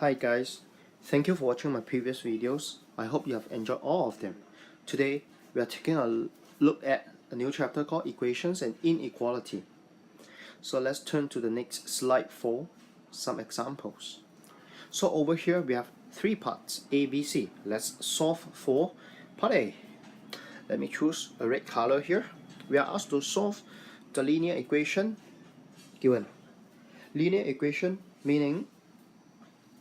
Hi guys, thank you for watching my previous videos. I hope you have enjoyed all of them. Today we are taking a look at a new chapter called Equations and Inequality. So let's turn to the next slide for some examples. So over here we have three parts, A, B, C. Let's solve for part A. Let me choose a red color here. We are asked to solve the linear equation given. Linear equation meaning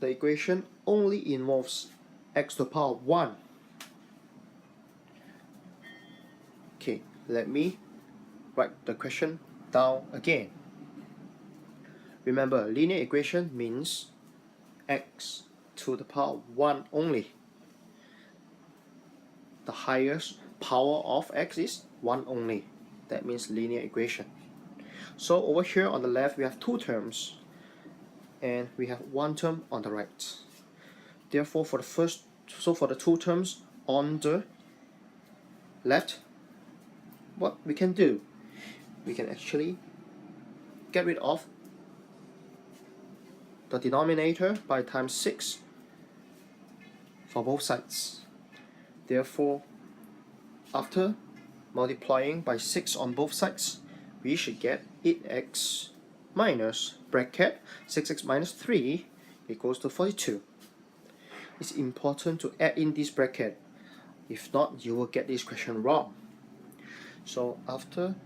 the equation only involves x to the power of 1. Okay, let me write the question down again. Remember, linear equation means x to the power of 1 only. The highest power of x is 1 only. That means linear equation. So over here on the left we have two terms and we have one term on the right. Therefore for the two terms on the left, what we can do, we can actually get rid of the denominator by times 6 for both sides. Therefore, after multiplying by 6 on both sides, we should get 8x minus bracket 6x minus 3 equals to 42. It's important to add in this bracket. If not, you will get this question wrong. So after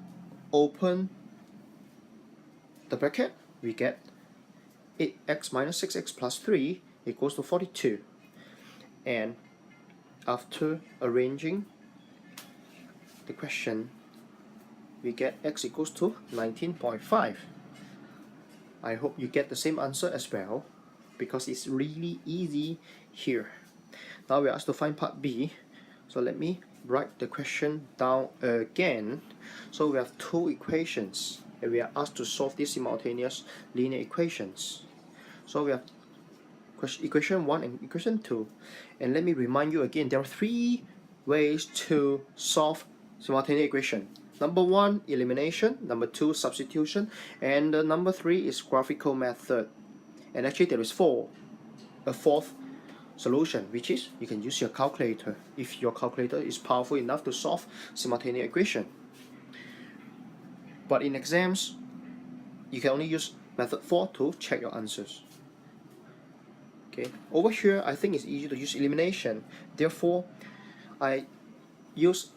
open the bracket, we get 8x minus 6x plus 3 equals to 42. And after arranging the question, we get x equals to 19.5. I hope you get the same answer as well, because it's really easy here. Now we are asked to find part B. So let me write the question down again. So we have two equations and we are asked to solve these simultaneous linear equations. So we have equation 1 and equation 2. And let me remind you again, there are three ways to solve simultaneous equation. Number 1, elimination. Number 2, substitution. And number 3 is graphical method. And actually there is a fourth solution, which is you can use your calculator if your calculator is powerful enough to solve simultaneous equation. But in exams, you can only use method 4 to check your answers. Okay, over here I think it's easy to use elimination. Therefore, I use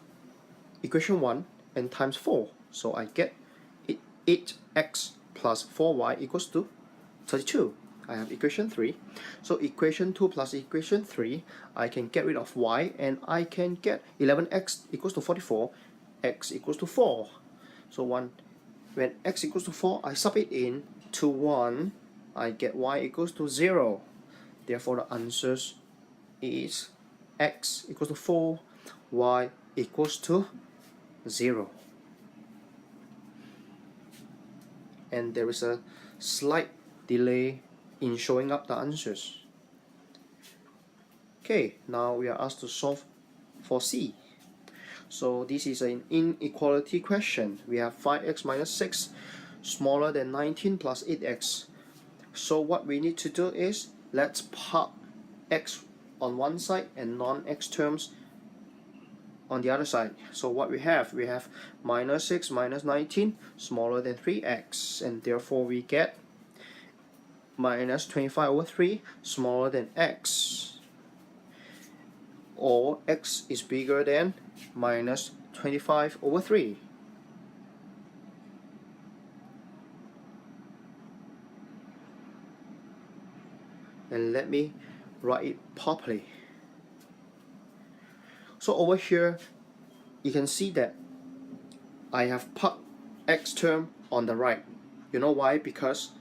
equation 1 and times 4. So I get 8x plus 4y equals to 32. I have equation 3. So equation 2 plus equation 3, I can get rid of y and I can get 11x equals to 44, x equals to 4. So when x equals to 4, I sub it in to 1, I get y equals to 0. Therefore the answer is x equals to 4, y equals to 0. And there is a slight delay in showing up the answers. Okay, now we are asked to solve for C. So this is an inequality question. We have 5x minus 6 smaller than 19 plus 8x. So what we need to do is, let's park x on one side and non-x terms on the other side. So what we have minus 6 minus 19 smaller than 3x, and therefore we get minus 25 over 3 smaller than x, or x is bigger than minus 25 over 3. And let me write it properly. So over here you can see that I have parked x term on the right. You know why? Because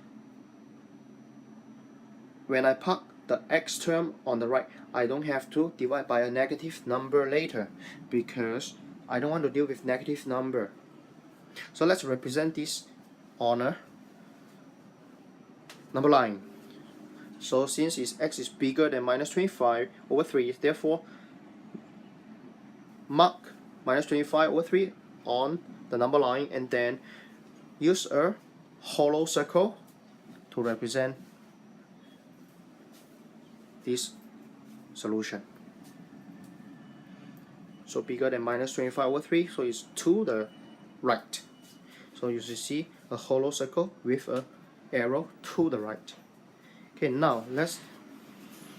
when I park the x term on the right, I don't have to divide by a negative number later, because I don't want to deal with negative number. So let's represent this on a number line. So since x is bigger than minus 25 over 3, therefore mark minus 25 over 3 on the number line and then use a hollow circle to represent this solution. So bigger than minus 25/3, so it's to the right. So you should see a hollow circle with a arrow to the right. Okay, now let's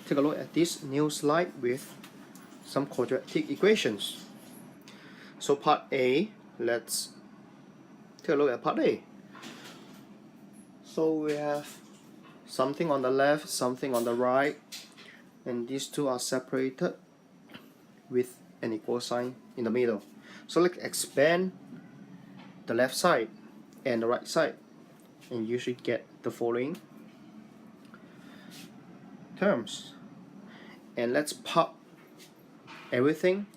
take a look at this new slide with some quadratic equations. So part A, let's take a look at part A. So we have something on the left, something on the right, and these two are separated with an equal sign in the middle. So let's expand the left side and the right side, and you should get the following terms. And let's pop everything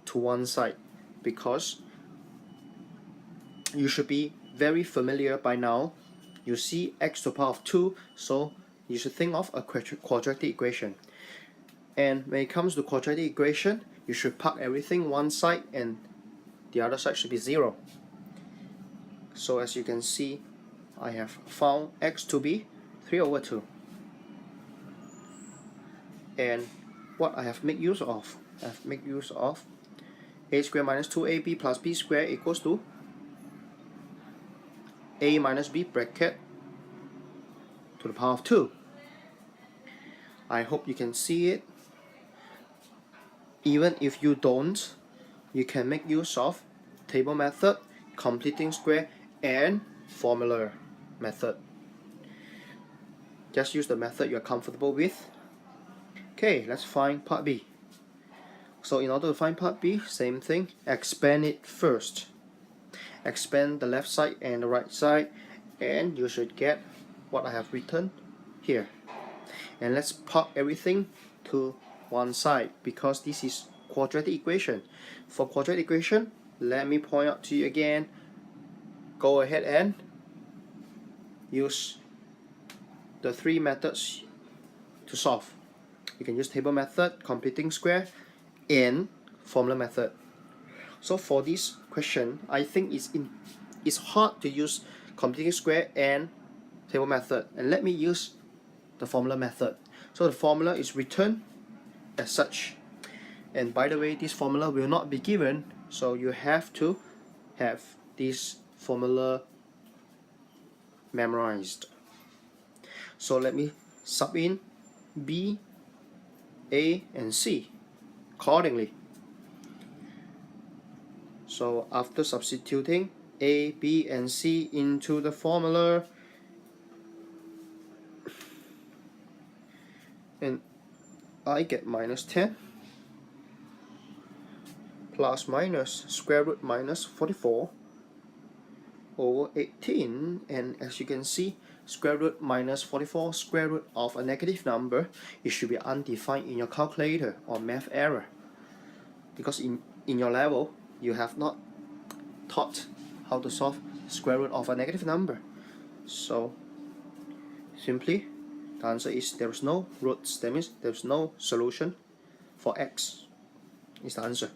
to one side, because you should be very familiar by now. You see x to the power of 2, so you should think of a quadratic equation. And when it comes to quadratic equation, you should park everything one side and the other side should be 0. So as you can see, I have found x to be 3/2. And what I have made use of, I have made use of a squared minus 2ab plus b squared equals to a minus b bracket to the power of 2. I hope you can see it. Even if you don't, you can make use of table method, completing square, and formula method. Just use the method you are comfortable with. Okay, let's find part B. So in order to find part B, same thing, expand it first. Expand the left side and the right side, and you should get what I have written here. And let's pop everything to one side, because this is quadratic equation. For quadratic equation, let me point out to you again, go ahead and use the three methods to solve. You can use table method, completing square, and formula method. So for this question, I think it's hard to use completing square and table method, and let me use the formula method. So the formula is written as such, and by the way, this formula will not be given, so you have to have this formula memorized. So let me sub in B, A, and C accordingly. So after substituting A, B, and C into the formula, and I get minus 10 plus minus square root minus 44 over 18, and as you can see, square root minus 44, square root of a negative number, it should be undefined in your calculator or math error, because in your level you have not taught how to solve square root of a negative number. So simply the answer is there is no roots, that means there is no solution for x is the answer.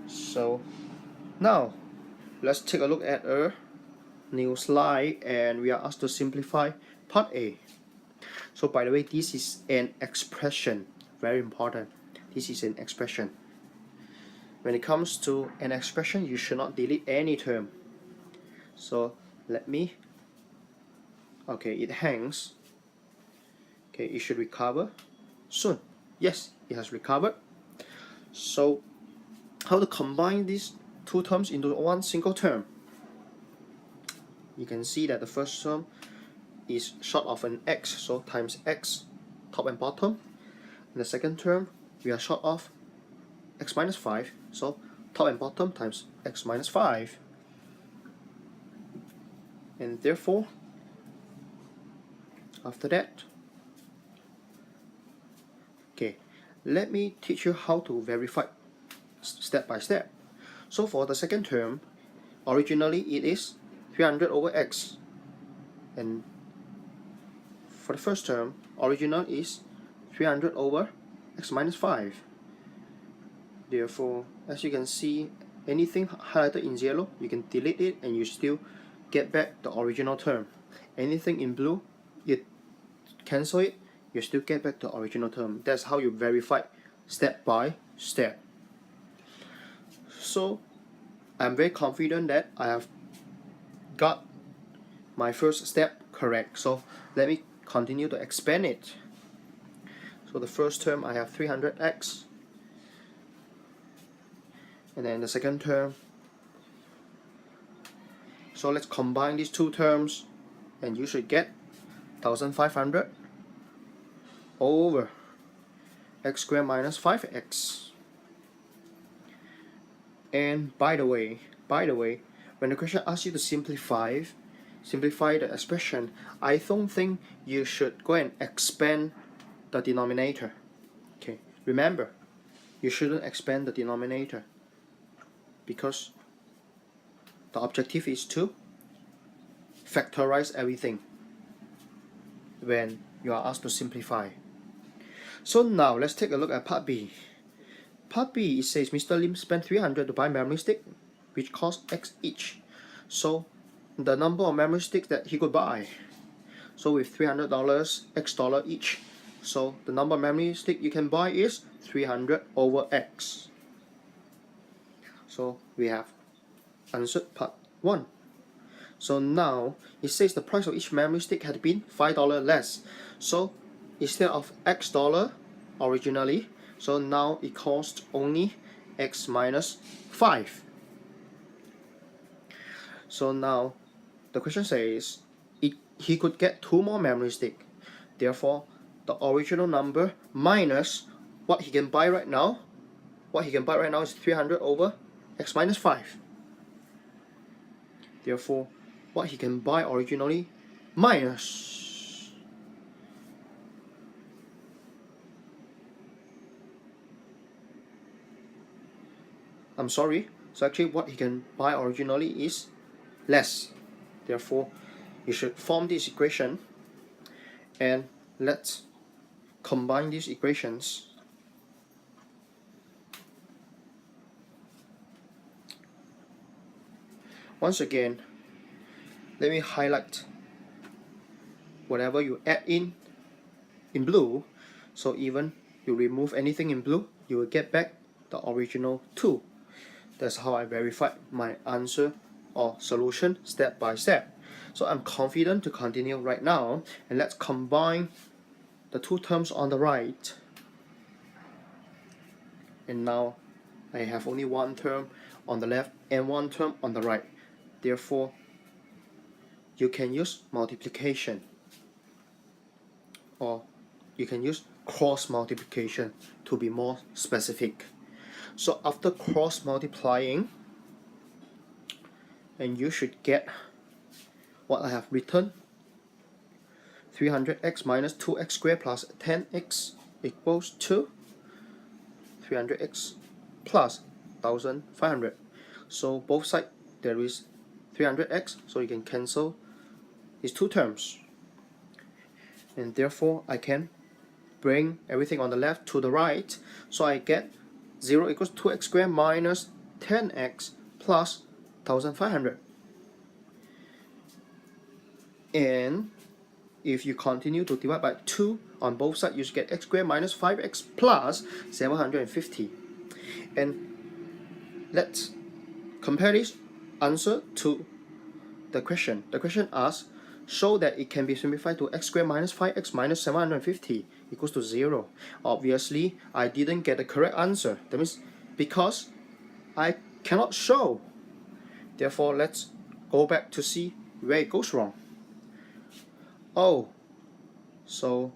So now let's take a look at a new slide, and we are asked to simplify part A. So by the way, this is an expression, very important. This is an expression. When it comes to an expression, you should not delete any term. So let me, okay, it hangs. Okay, it should recover soon. Yes, it has recovered. So how to combine these two terms into one single term? You can see that the first term is short of an x, so times x top and bottom. And the second term, we are short of x minus 5, so top and bottom times x minus 5. And therefore, after that, okay, let me teach you how to verify step by step. So for the second term, originally it is 300 over x, and for the first term, original is 300 over x minus 5. Therefore, as you can see, anything highlighted in yellow, you can delete it and you still get back the original term. Anything in blue, it cancel it, you still get back the original term. That's how you verify step by step. So I'm very confident that I have got my first step correct. So let me continue to expand it. So the first term I have 300x, and then the second term. So let's combine these two terms, and you should get 1500 over x squared minus 5x. And by the way, when the question asks you to simplify the expression, I don't think you should go and expand the denominator. Okay, remember, you shouldn't expand the denominator because the objective is to factorize everything when you are asked to simplify. So now let's take a look at part B. Part B, it says Mr. Lim spent 300 to buy memory stick, which cost X each. So the number of memory sticks that he could buy. So with $300, X dollar each. So the number of memory stick you can buy is 300 over X. So we have answered part 1. So now it says the price of each memory stick had been $5 less. So instead of X dollar originally, so now it costs only X minus 5. So now the question says he could get 2 more memory sticks. Therefore, the original number minus what he can buy right now. What he can buy right now is 300 over X minus 5. Therefore, what he can buy originally minus so actually what he can buy originally is less. Therefore, you should form this equation, and let's combine these equations. Once again, let me highlight whatever you add in blue. So even you remove anything in blue, you will get back the original 2. That's how I verified my answer or solution step by step. So I'm confident to continue right now, and let's combine the 2 terms on the right. And now I have only 1 term on the left and 1 term on the right. Therefore, you can use multiplication, or you can use cross multiplication to be more specific. So after cross multiplying, and you should get what I have written, 300x minus 2x squared plus 10x equals to 300x plus 1500. So both sides there is 300x, so you can cancel these 2 terms, and therefore I can bring everything on the left to the right. So I get 0 equals 2x squared minus 10x plus 1500. And if you continue to divide by 2 on both sides, you should get x squared minus 5x plus 750. And let's compare this answer to the question. The question asks, show that it can be simplified to x squared minus 5x minus 750 equals to 0. Obviously, I didn't get the correct answer. That means because I cannot show. Therefore, let's go back to see where it goes wrong. Oh, so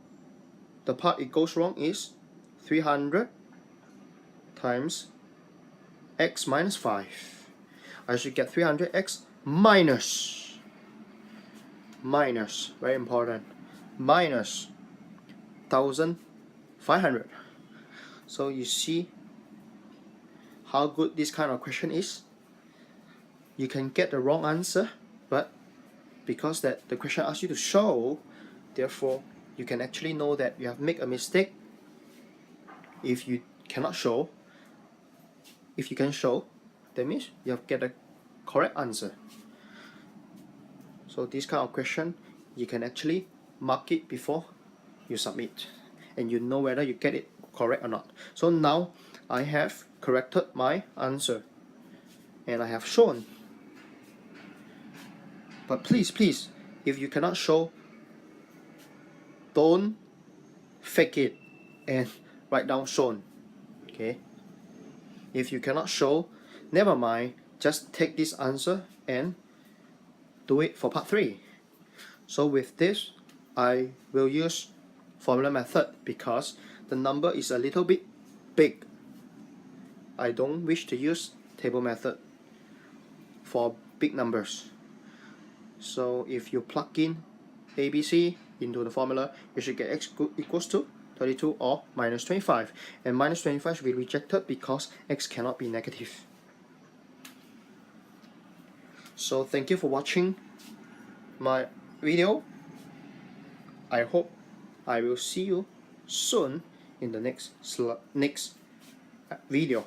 the part it goes wrong is 300 times x minus 5. I should get 300x minus, very important, minus 1500. So you see how good this kind of question is. You can get the wrong answer, but because that the question asks you to show, therefore you can actually know that you have made a mistake. If you cannot show, if you can show, that means you have get the correct answer. So this kind of question, you can actually mark it before you submit, and you know whether you get it correct or not. So now I have corrected my answer and I have shown. But please, if you cannot show, don't fake it and write down shown. Okay? If you cannot show, never mind, just take this answer and do it for part 3. So with this, I will use formula method because the number is a little bit big. I don't wish to use table method for big numbers. So if you plug in ABC into the formula, you should get x equals to 32 or minus 25. And minus 25 should be rejected because x cannot be negative. So thank you for watching my video. I hope I will see you soon in the next video.